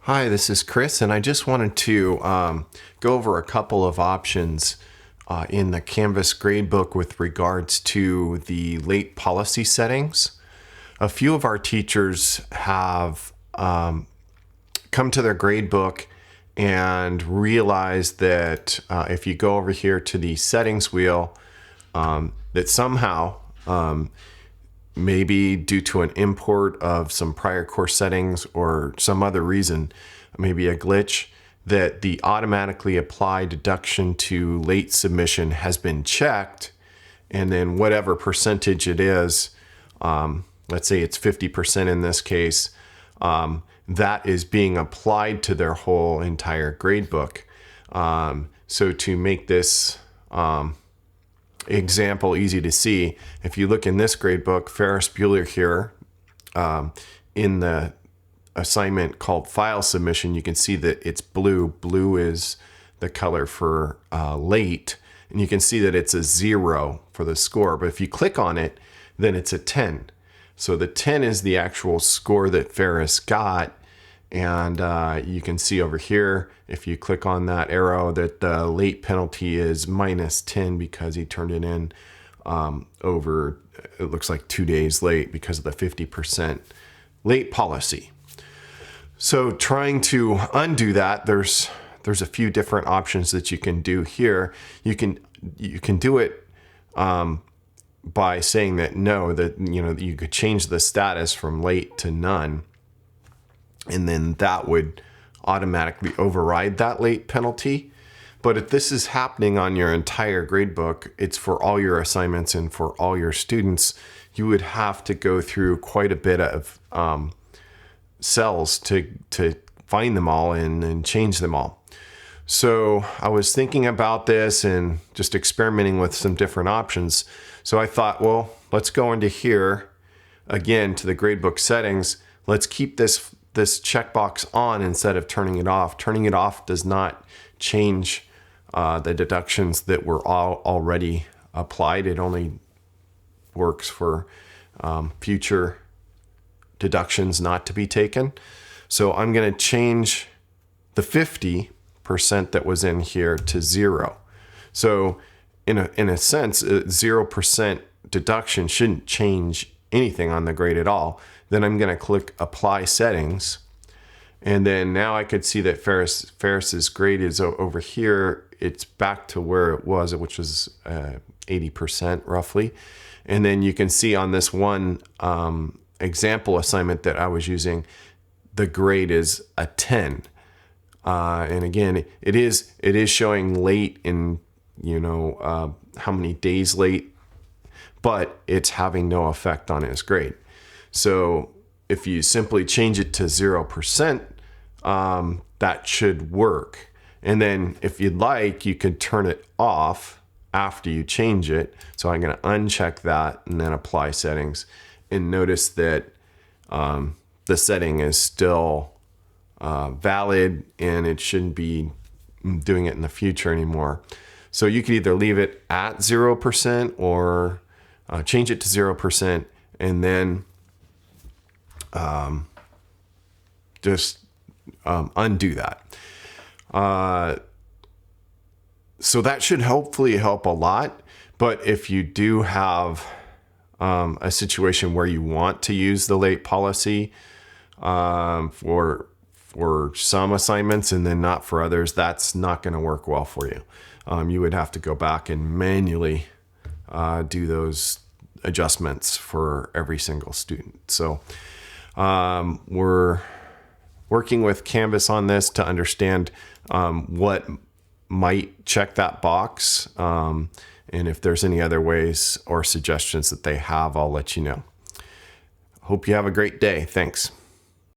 Hi, this is Chris, and I just wanted to go over a couple of options in the Canvas gradebook with regards to the late policy settings. A few of our teachers have come to their gradebook and realized that if you go over here to the settings wheel, that somehow, maybe due to an import of some prior course settings or some other reason, maybe a glitch, that the automatically apply deduction to late submission has been checked, and then whatever percentage it is, let's say it's 50% in this case, that is being applied to their whole entire gradebook. So to make this example easy to see, if you look in this gradebook, Ferris Bueller here, in the assignment called file submission, you can see that it's blue. Blue is the color for late, and you can see that it's a 0 for the score. But if you click on it, then it's a 10. So the 10 is the actual score that Ferris got. And you can see over here, if you click on that arrow, that the late penalty is -10 because he turned it in over, it looks like 2 days late because of the 50% late policy. So trying to undo that, there's a few different options that you can do here. You can do it by saying that no, that you could change the status from late to none, and then that would automatically override that late penalty. But if this is happening on your entire gradebook, it's for all your assignments and for all your students, you would have to go through quite a bit of cells to find them all and change them all. So I was thinking about this and just experimenting with some different options. So I thought, well, let's go into here again to the gradebook settings. Let's keep this checkbox on instead of turning it off. Turning it off does not change the deductions that were already applied. It only works for future deductions not to be taken. So I'm going to change the 50% that was in here to 0. So in a sense, 0% deduction shouldn't change anything on the grade at all. Then I'm going to click Apply Settings. And then now I could see that Ferris's grade is over here. It's back to where it was, which was 80% roughly. And then you can see on this one example assignment that I was using, the grade is a 10. And again, it is showing late in, how many days late, but it's having no effect on his grade. So if you simply change it to 0%, that should work. And then if you'd like, you could turn it off after you change it. So I'm going to uncheck that and then apply settings, and notice that the setting is still valid and it shouldn't be doing it in the future anymore. So you could either leave it at 0% or change it to 0% and then just undo that. So that should hopefully help a lot. But if you do have a situation where you want to use the late policy for some assignments and then not for others, that's not going to work well for you. You would have to go back and manually do those adjustments for every single student. So we're working with Canvas on this to understand what might check that box. And if there's any other ways or suggestions that they have, I'll let you know. Hope you have a great day. Thanks.